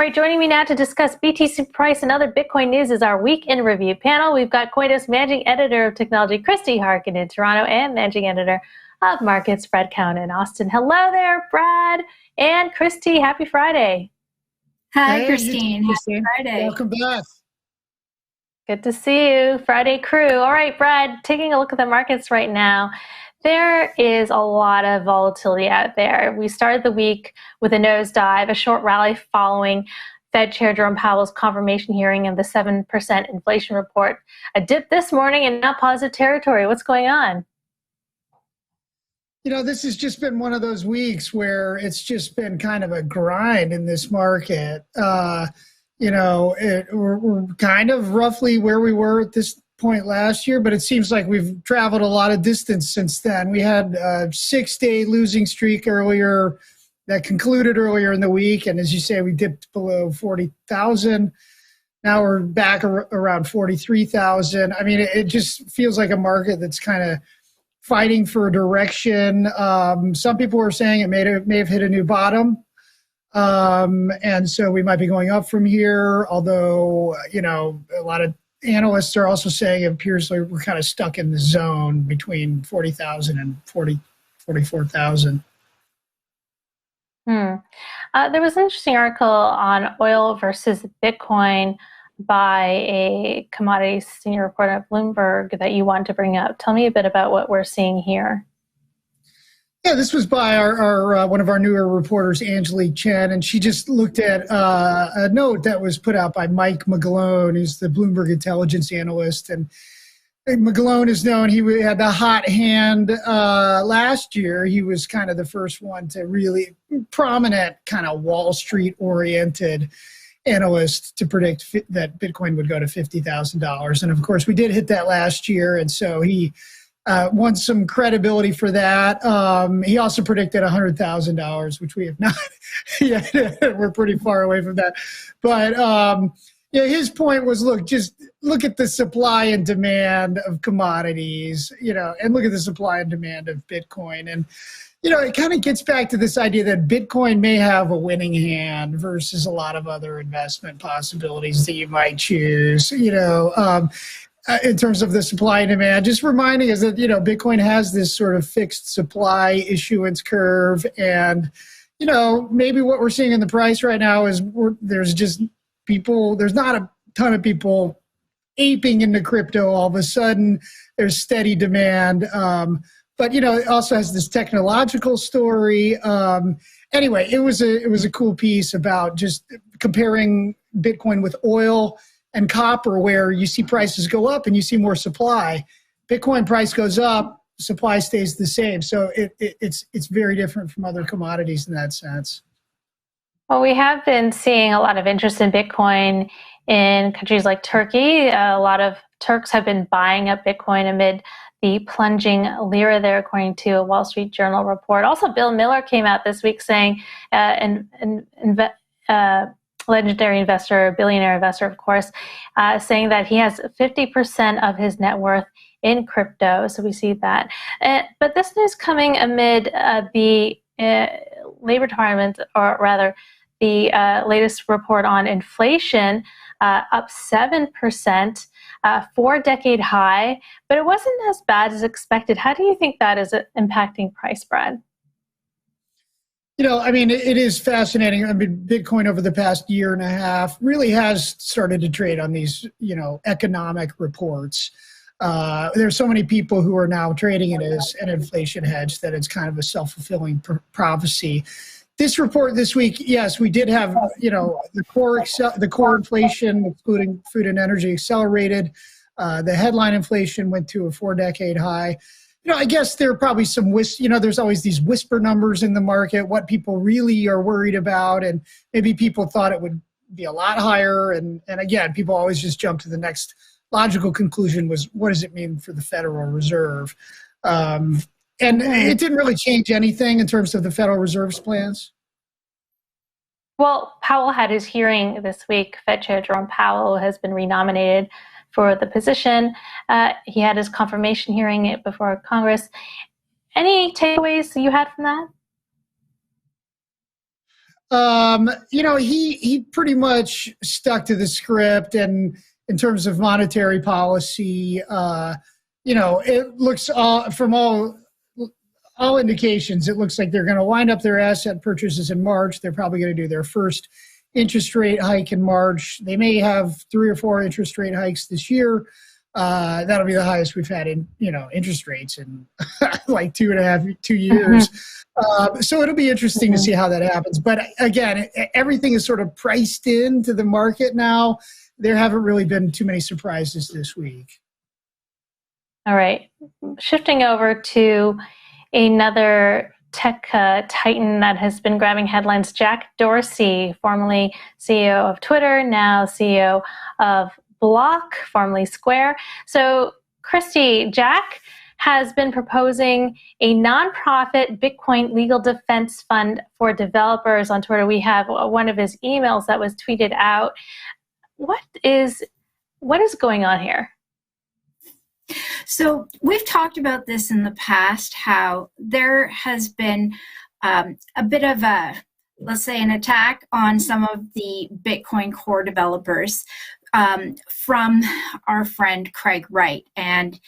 All right, joining me now to discuss BTC price and other Bitcoin news is our Week in Review panel. We've got CoinDesk Managing Editor of Technology, Christy Harkin in Toronto, and Managing Editor of Markets, Brad Cowan in Austin. Hello there, Brad and Christy. Happy Friday. Hi, hey, Christine. Happy Friday. Welcome back. Good to see you, Friday crew. All right, Brad, taking a look at the markets right now. There is a lot of volatility out there. We started the week with a nosedive, a short rally following Fed Chair Jerome Powell's confirmation hearing of the 7% inflation report. A dip this morning and now positive territory. What's going on? You know, this has just been one of those weeks where it's just been kind of a grind in this market. We're kind of roughly where we were at this point last year, but it seems like we've traveled a lot of distance since then. We had a 6-day losing streak earlier that concluded earlier in the week, and as you say, we dipped below 40,000. Now we're back around 43,000. I mean, it just feels like a market that's kind of fighting for a direction. Some people are saying it may have hit a new bottom, and so we might be going up from here. Although, a lot of analysts are also saying it appears like we're kind of stuck in the zone between 40,000 and 44,000. There was an interesting article on oil versus Bitcoin by a commodities senior reporter at Bloomberg that you wanted to bring up. Tell me a bit about what we're seeing here. Yeah, this was by our one of our newer reporters, Angelique Chen, and she just looked at a note that was put out by Mike McGlone, who's the Bloomberg intelligence analyst. And McGlone is known, he had the hot hand last year. He was kind of the first one to really prominent kind of Wall Street-oriented analyst to predict that Bitcoin would go to $50,000. And of course, we did hit that last year, and so he won some credibility for that. He also predicted $100,000, which we have not yet. We're pretty far away from that. But his point was, just look at the supply and demand of commodities, and look at the supply and demand of Bitcoin. And, it kind of gets back to this idea that Bitcoin may have a winning hand versus a lot of other investment possibilities that you might choose, in terms of the supply and demand, just reminding us that, Bitcoin has this sort of fixed supply issuance curve. And, maybe what we're seeing in the price right now is there's not a ton of people aping into crypto all of a sudden. There's steady demand. But, it also has this technological story. Anyway, it was a cool piece about just comparing Bitcoin with oil and copper, where you see prices go up and you see more supply. Bitcoin price goes up, supply stays the same. So it's very different from other commodities in that sense. Well, we have been seeing a lot of interest in Bitcoin in countries like Turkey. A lot of Turks have been buying up Bitcoin amid the plunging lira there, according to a Wall Street Journal report. Also, Bill Miller came out this week saying, legendary investor, billionaire investor, of course, saying that he has 50% of his net worth in crypto. So we see that. But this news coming amid the Labor Department, or rather the latest report on inflation, up 7%, 4-decade high, but it wasn't as bad as expected. How do you think that is impacting price, Brad? It is fascinating. Bitcoin over the past year and a half really has started to trade on these, economic reports. There's so many people who are now trading it as an inflation hedge that it's kind of a self-fulfilling prophecy. This report this week, yes, we did have, the core inflation, including food and energy, accelerated. The headline inflation went to a 4-decade high. I guess there are probably some, there's always these whisper numbers in the market, what people really are worried about. And maybe people thought it would be a lot higher. And again, people always just jump to the next logical conclusion was, what does it mean for the Federal Reserve? And it didn't really change anything in terms of the Federal Reserve's plans. Well, Powell had his hearing this week. Fed Chair Jerome Powell has been renominated for the position. He had his confirmation hearing before Congress. Any takeaways you had from that? He pretty much stuck to the script, and in terms of monetary policy, it looks from all indications, it looks like they're going to wind up their asset purchases in March. They're probably going to do their first interest rate hike in March. They may have 3 or 4 interest rate hikes this year. That'll be the highest we've had in interest rates in like 2 years. So it'll be interesting to see how that happens. But again, everything is sort of priced into the market now. There haven't really been too many surprises this week. All right, shifting over to another tech titan that has been grabbing headlines, Jack Dorsey, formerly CEO of Twitter, now CEO of Block, formerly Square. So, Christy, Jack has been proposing a nonprofit Bitcoin legal defense fund for developers on Twitter. We have one of his emails that was tweeted out. What is going on here? So we've talked about this in the past, how there has been a bit of let's say, an attack on some of the Bitcoin core developers from our friend Craig Wright and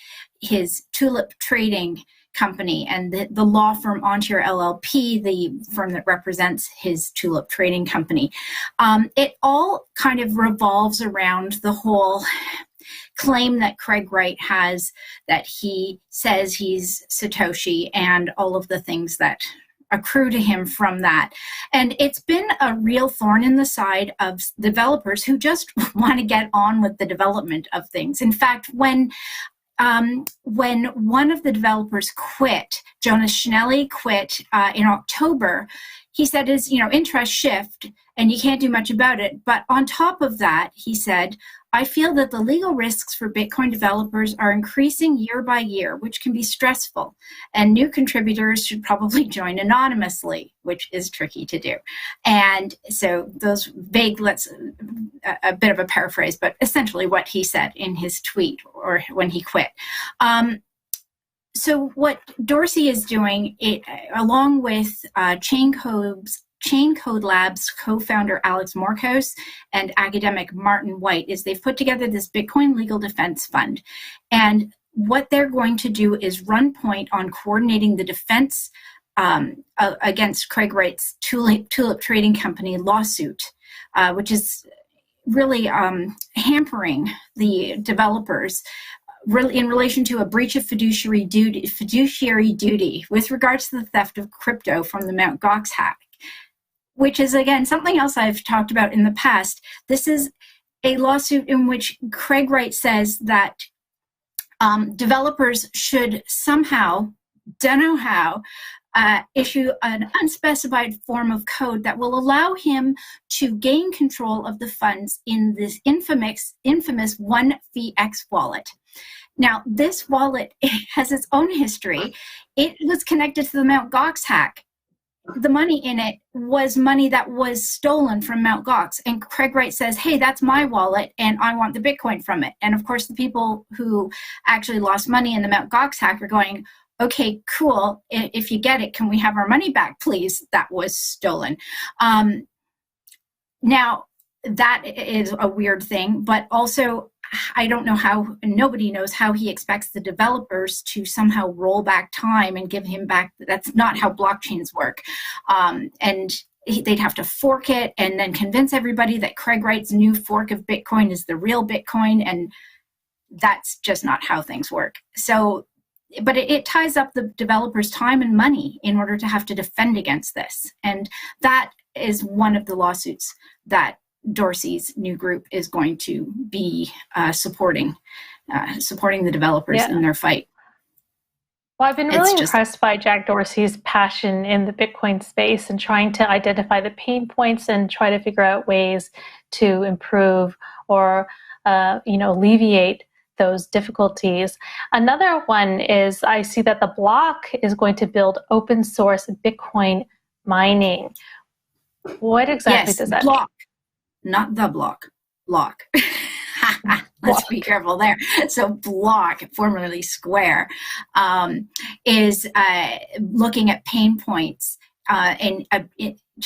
his Tulip Trading Company and the law firm Ontier LLP, the firm that represents his Tulip Trading Company. It all kind of revolves around the whole claim that Craig Wright has that he says he's Satoshi and all of the things that accrue to him from that. And it's been a real thorn in the side of developers who just want to get on with the development of things. In fact, when one of the developers quit, Jonas Schnelly quit in October, he said his interests shift and you can't do much about it. But on top of that, he said, I feel that the legal risks for Bitcoin developers are increasing year by year, which can be stressful. And new contributors should probably join anonymously, which is tricky to do. And so those vague, a bit of a paraphrase, but essentially what he said in his tweet or when he quit. So what Dorsey is doing, along with Chain Code Labs co-founder Alex Morkos and academic Martin White, is they've put together this Bitcoin Legal Defense Fund. And what they're going to do is run point on coordinating the defense against Craig Wright's Tulip Trading Company lawsuit, which is really hampering the developers in relation to a breach of fiduciary duty with regards to the theft of crypto from the Mt. Gox hack, which is, again, something else I've talked about in the past. This is a lawsuit in which Craig Wright says that developers should somehow, don't know how, issue an unspecified form of code that will allow him to gain control of the funds in this infamous 1FX wallet. Now, this wallet has its own history. It was connected to the Mt. Gox hack. The money in it was money that was stolen from Mt. Gox. And Craig Wright says, hey, that's my wallet and I want the Bitcoin from it. And of course, the people who actually lost money in the Mt. Gox hack are going, okay, cool. If you get it, can we have our money back, please? That was stolen. Now, that is a weird thing, but also I don't know how, nobody knows how he expects the developers to somehow roll back time and give him back. That's not how blockchains work. And they'd have to fork it and then convince everybody that Craig Wright's new fork of Bitcoin is the real Bitcoin. And that's just not how things work. So, but it ties up the developers' time and money in order to have to defend against this. And that is one of the lawsuits that Dorsey's new group is going to be supporting the developers in their fight. Well, I've been really impressed by Jack Dorsey's passion in the Bitcoin space and trying to identify the pain points and try to figure out ways to improve or alleviate those difficulties. Another one is I see that the Block is going to build open source Bitcoin mining. What exactly does that Block. mean? Not the Block. Let's be careful there. So Block, formerly Square, is looking at pain points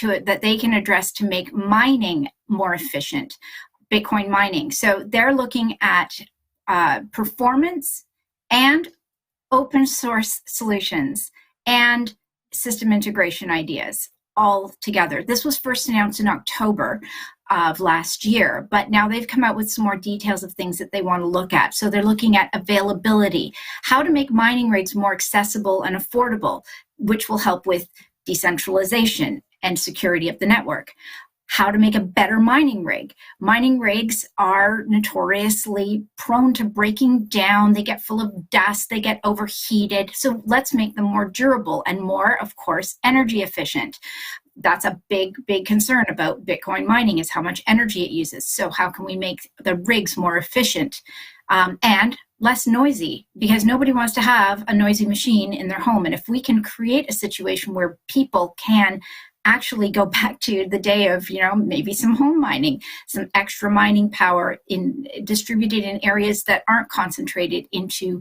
that they can address to make mining more efficient, Bitcoin mining. So they're looking at performance and open source solutions and system integration ideas all together. This was first announced in October of last year, but now they've come out with some more details of things that they want to look at. So they're looking at availability, how to make mining rigs more accessible and affordable, which will help with decentralization and security of the network. How to make a better mining rig. Mining rigs are notoriously prone to breaking down. They get full of dust, they get overheated. So let's make them more durable and more, of course, energy efficient. That's a big, big concern about Bitcoin mining, is how much energy it uses. So how can we make the rigs more efficient and less noisy? Because nobody wants to have a noisy machine in their home. And if we can create a situation where people can actually go back to the day of, maybe some home mining, some extra mining power distributed in areas that aren't concentrated into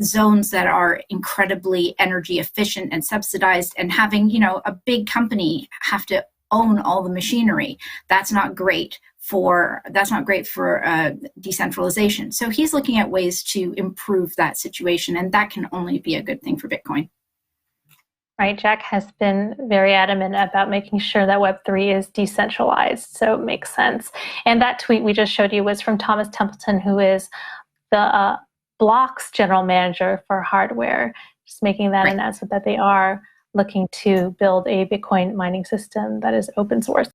zones that are incredibly energy efficient and subsidized, and having, a big company have to own all the machinery. That's not great for decentralization. So he's looking at ways to improve that situation, and that can only be a good thing for Bitcoin. Right, Jack has been very adamant about making sure that Web3 is decentralized, so it makes sense. And that tweet we just showed you was from Thomas Templeton, who is the Block's general manager for hardware, just making that announcement that they are looking to build a Bitcoin mining system that is open source.